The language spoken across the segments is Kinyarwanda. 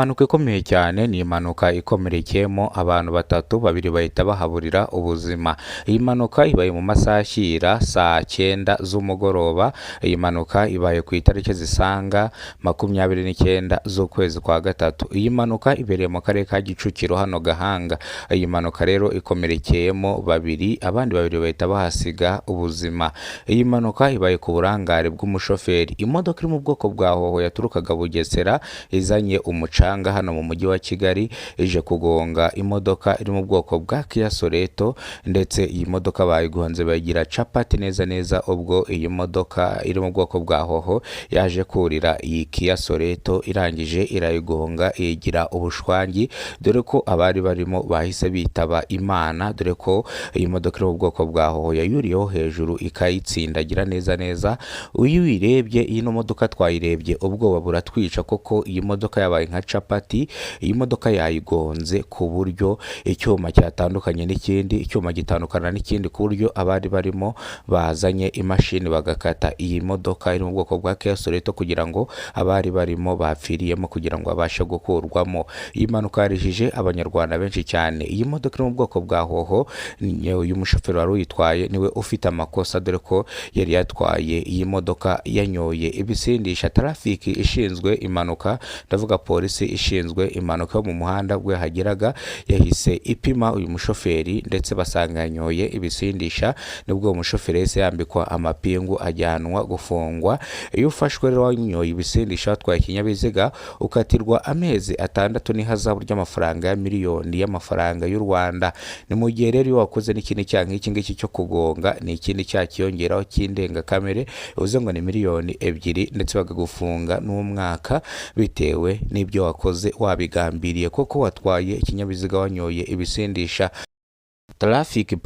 impanuka ikomeye cyane, ni impanuka ikomerekeyemo abantu batatu, babiri bahita bahaburira ubuzima. Iyi mpanuka ibaye mu masaha ashyira saa 9 z'umugoroba. Iyi mpanuka ibaye ku itariki zisaga 29 z'ukwezi kwa gatatu. Iyi mpanuka ibereye mu karere ka Kicukiro hano Gahanga. Iyi mpanuka rero ikomerekeyemo babiri, abandi babiri bahita bahasiga ubuzima. Iyi mpanuka ibaye ku burangare bw'umushoferi. Imodoka iri mu bwoko bwa hoho yaturukaga Bugesera izanye umucanga hano mu mujyi wa Kigali, ije kugonga imodoka iri mu bwoko bwa Kia Soreto, ndetse iyi modoka bayigonze bayigira capati neza neza. Ubwo iyi modoka iri mu bwoko bwa hoho yaje kurira iyi Kia Soreto, irangije irayigonga igira ubushwangi, dore ko abari barimo bahise bitaba Imana, dore ko iyi modoka iri mu bwoko bwa hoho yayuriyeho hejuru ikayitsindagira neza neza. Uyu wirebye ino modoka twayirebye ubwoba buratwica, koko iyi modoka yabaye nka capati. Iyi modoka yayigonze ku buryo icyuma cyatandukanye n'ikindi, icyuma gitandukana n'ikindi, ku buryo abari barimo bazanye imashini bagakata iyi modoka iri mu bwoko bwa Kia Soreto kugira ngo abari barimo bapfiriyemo kugira ngo babashe gukurwamo. Iyi mpanuka yarijije abanyarwanda benshi cyane. Iyi modoka iri mu bwoko bwa hoho, uyu mushoferi wari uyitwaye niwe ufite amakosa, dore ko yari yatwaye iyi modoka yanyoye ibisindisha. Traffic ishinzwe impanuka, ndavuga polisi ishinzwe impanuka yo mu muhanda, bwe hageraga yahise ipima uyu mushoferi ndetse basanga yanyoye ibisindisha, nibwo uwo mushoferi yahise yambikwa amapingu ajyanwa gufungwa. Iyo ufashwe rero wanyoye ibisindisha watwaye ikinyabiziga, ukatirwa amezi 6 n'ihazabu ry'amafaranga ya miliyoni y'amafaranga y'u Rwanda. Ni mu gihe rero iyo wakoze n'ikindi cyaha nk'iki ngiki cyo kugonga, ni ikindi cyaha kiyongeraho cy'indengakamere, uvuze ngo ni miliyoni 2, ndetse bakagufunga n'umwaka bitewe n'ibyo wakoze wabigambiriye, koko watwaye ikinyabiziga wanyoye ibisindisha. Traffic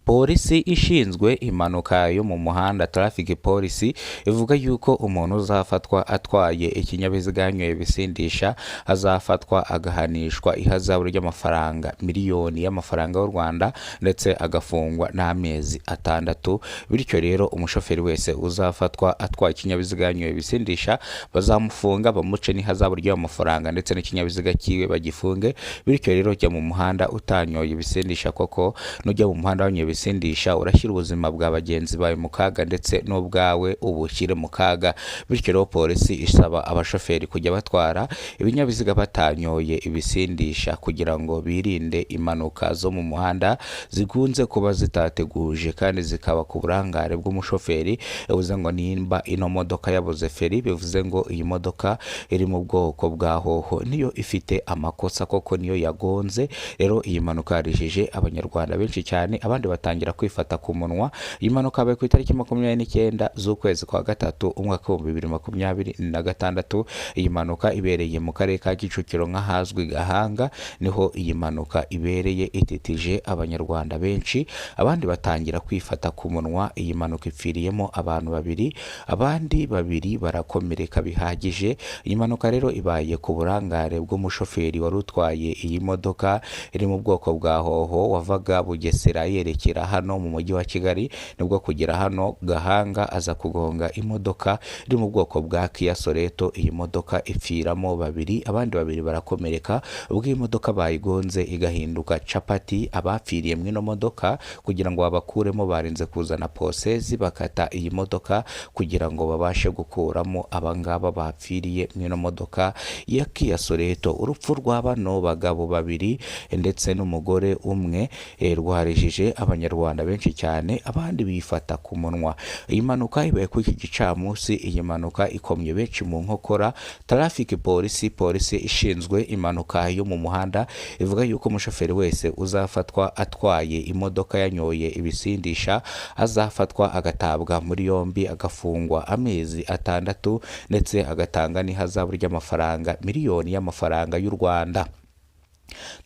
polisi ishinzwe impanuka yo mu muhanda, traffic polisi ivuga yuko umuntu uzafatwa atwaye ikinyabiziga yanyoye ibisindisha azafatwa agahanishwa ihazabu ry'amafaranga miliyoni y'amafaranga y'u Rwanda, ndetse agafungwa n'amezi 6. Bityo rero umushoferi wese uzafatwa atwaye ikinyabiziga yanyoye ibisindisha bazamufunga, bamuce n'ihazabu ry'amafaranga, ndetse n'ikinyabiziga kiwe bagifunge. Bityo rero jya mu muhanda utanyoye ibisindisha, koko nujya mu muhanda wanyoye ibisindisha urashyira ubuzima bwa bagenzi bawe mu kaga, ndetse n'ubwawe ubushyire mu kaga. Bityo rero polisi isaba abashoferi kujya batwara ibinyabiziga batanyoye ibisindisha kugira ngo birinde impanuka zo mu muhanda zikunze kuba zitateguje kandi zikaba ku burangare bw'umushoferi. Bivuze ngo nimba ino modoka yabuze feri, bivuze ngo iyi modoka iri mu bwoko bwa hoho niyo ifite amakosa, koko niyo yagonze. Rero iyi mpanuka yarijije abanyarwanda benshi cyane, abandi batangira kwifata ku munwa. Iyi mpanuka yabaye ku itariki 29 z'ukwezi kwa gatatu umwaka wa 2026. Iyi mpanuka ibereye mu karere ka Kicukiro nk'ahazwi Gahanga, niho iyi mpanuka ibereye, ititije abanyarwanda benshi, abandi batangira kwifata ku munwa. Iyi mpanuka ipfiriyemo abantu babiri, abandi babiri barakomereka bihagije. Iyi mpanuka rero ibaye ku burangare bw'umushoferi wari utwaye iyi modoka iri mu bwoko bwa hoho, wavaga Bugesera yerekera hano mu mujyi wa Kigali, nibwo kugera hano Gahanga aza kugonga imodoka iri mu bwoko bwa Kia Soreto. Iyi modoka ipfiramo babiri, abandi babiri barakomereka. Ubwo iyi modoka bayigonze igahinduka capati, abapfiriye mu ino modoka kugira ngo babakuremo barinze kuzana posezi bakata iyi modoka kugira ngo babashe gukuramo abangaba bapfiriye mu ino modoka ya Kia Soreto. Urupfu rwa bano bagabo babiri ndetse n'umugore umwe rwarijije abanyarwanda benshi cyane, abandi bifata ku munwa. Iyi mpanuka ibaye kuri iki gicamunsi. Iyi mpanuka ikomye benshi mu nkokora. Traffic polisi ishinzwe impanuka yo mu muhanda ivuga yuko umushoferi wese uzafatwa atwaye imodoka yanyoye ibisindisha azafatwa agatabwa muri yombi, agafungwa amezi 6, ndetse agatanga n'ihazabu ry'amafaranga miliyoni y'amafaranga y'u Rwanda.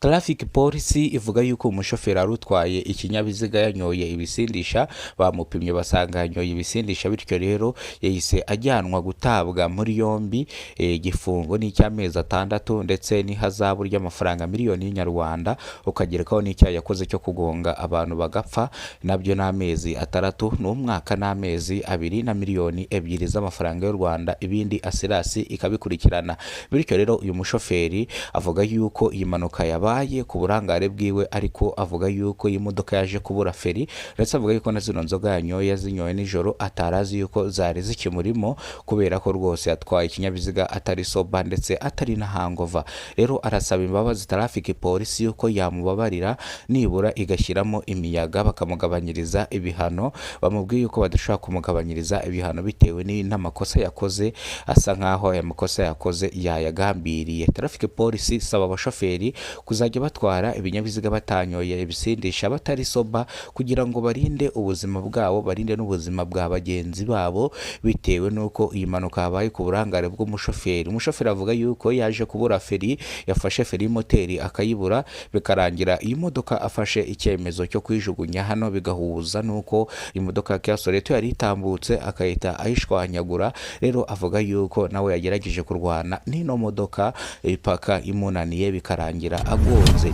Traffic Police ivuga yuko umushoferi arutwaye ikinyabiziga yanyoye ibisindisha, bamupimye basanga yanyoye ibisindisha, bityo rero yahise ajyanwa gutabwa muri yombi, igifungo n'icy'amezi 6 ndetse n'ihazabu ry'amafaranga miliyoni y'inyarwanda, ukagerekaho n'icyaha yakoze cyo kugonga abantu bagapfa, nabyo n'amezi 6 n'umwaka n'amezi 2 na miliyoni 2 z'amafaranga y'u Rwanda, ibindi asirasi ikabikurikirana. Bityo rero uyu mushoferi avuga yuko iyi mpanuka yabaye ku burangare bwiwe, ariko avuga yuko iyi modoka yaje kubura feri, ndetse avuga yuko na zino nzoga yanyoye zinyoye nijoro atarazi yuko zari zikimurimo, kubera ko rwose yatwaye ikinyabiziga atari soba ndetse atari na hangova. Rero arasaba imbabazi Traffic Police yuko yamubabarira nibura igashyiramo imiyaga bakamugabanyiriza ibihano. Bamubwiye yuko badashobora kumugabanyiriza ibihano bitewe n'amakosa yakoze, asa nkaho aya makosa yakoze yayagambiriye. Traffic Police saba abashoferi kuzajya batwara ibinyabiziga batanyoye ibisindisha, batari soba, kugira ngo barinde ubuzima bwabo, barinde n'ubuzima bwa bagenzi babo, bitewe nuko iyi mpanuka yabaye ku burangare bw'umushoferi. Umushoferi avuga yuko yaje kubura feri, yafashe feri y'imoteri akayibura, bikarangira iyi modoka afashe icyemezo cyo kwijugunya hano, bigahuza nuko imodoka ya Kia Soreto yari itambutse akahita ayishwanyagura. Rero avuga yuko nawe yagerageje kurwana n'ino modoka ipaka imunaniye, bikarangira agonze.